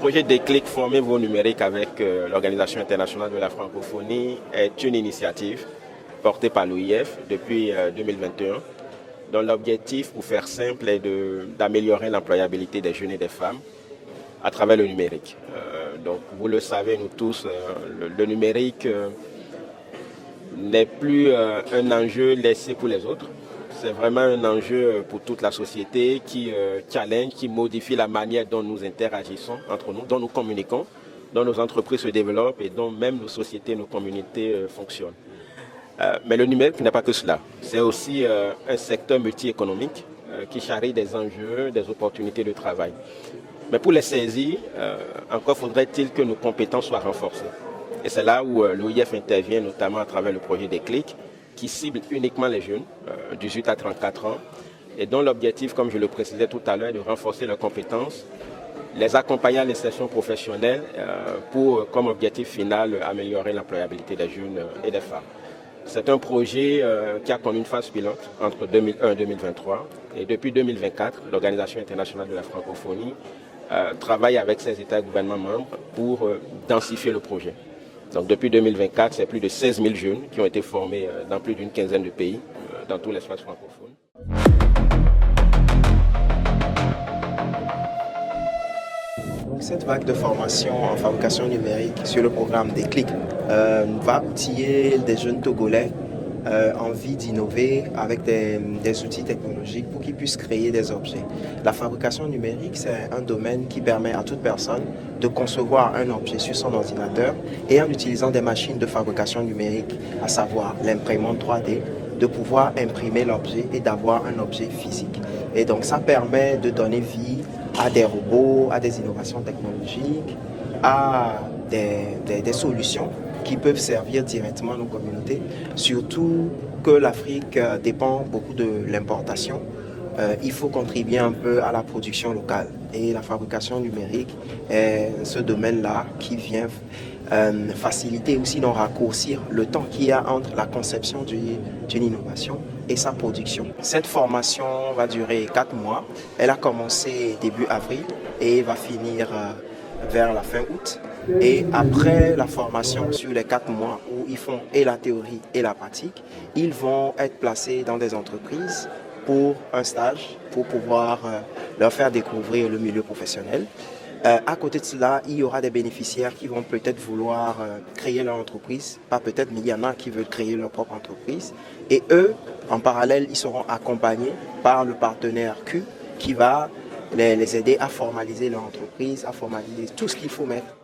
projet Déclic Formez-vous numérique avec l'Organisation internationale de la francophonie est une initiative portée par l'OIF depuis 2021, dont l'objectif, pour faire simple, est d'améliorer l'employabilité des jeunes et des femmes à travers le numérique. Donc, vous le savez, nous tous, le numérique n'est plus un enjeu laissé pour les autres. C'est vraiment un enjeu pour toute la société qui challenge, qui modifie la manière dont nous interagissons entre nous, dont nous communiquons, dont nos entreprises se développent et dont même nos sociétés, nos communautés fonctionnent. Mais le numérique n'est pas que cela. C'est aussi un secteur multi-économique qui charrie des enjeux, des opportunités de travail. Mais pour les saisir, encore faudrait-il que nos compétences soient renforcées. Et c'est là où l'OIF intervient, notamment à travers le projet Déclic, qui cible uniquement les jeunes, 18 à 34 ans, et dont l'objectif, comme je le précisais tout à l'heure, est de renforcer leurs compétences, les accompagner à l'insertion professionnelle pour, comme objectif final, améliorer l'employabilité des jeunes et des femmes. C'est un projet qui a connu une phase pilote entre 2001 et 2023, et depuis 2024, l'Organisation internationale de la francophonie travaille avec ses États et gouvernements membres pour densifier le projet. Donc depuis 2024, c'est plus de 16 000 jeunes qui ont été formés dans plus d'une quinzaine de pays, dans tout l'espace francophone. Donc cette vague de formation en fabrication numérique sur le programme Déclic va outiller des jeunes Togolais envie d'innover avec des outils technologiques pour qu'ils puissent créer des objets. La fabrication numérique, c'est un domaine qui permet à toute personne de concevoir un objet sur son ordinateur et en utilisant des machines de fabrication numérique, à savoir l'imprimante 3D, de pouvoir imprimer l'objet et d'avoir un objet physique. Et donc ça permet de donner vie à des robots, à des innovations technologiques, à des solutions qui peuvent servir directement à nos communautés, surtout que l'Afrique dépend beaucoup de l'importation. Il faut contribuer un peu à la production locale. Et la fabrication numérique est ce domaine-là qui vient faciliter ou sinon raccourcir le temps qu'il y a entre la conception d'une innovation et sa production. Cette formation va durer 4 mois. Elle a commencé début avril et va finir vers la fin août. Et après la formation sur les 4 mois où ils font et la théorie et la pratique, ils vont être placés dans des entreprises pour un stage, pour pouvoir leur faire découvrir le milieu professionnel. À côté de cela, il y aura des bénéficiaires qui vont peut-être vouloir créer leur entreprise. Pas peut-être, mais il y en a qui veulent créer leur propre entreprise. Et eux, en parallèle, ils seront accompagnés par le partenaire Q qui va les aider à formaliser leur entreprise, à formaliser tout ce qu'il faut mettre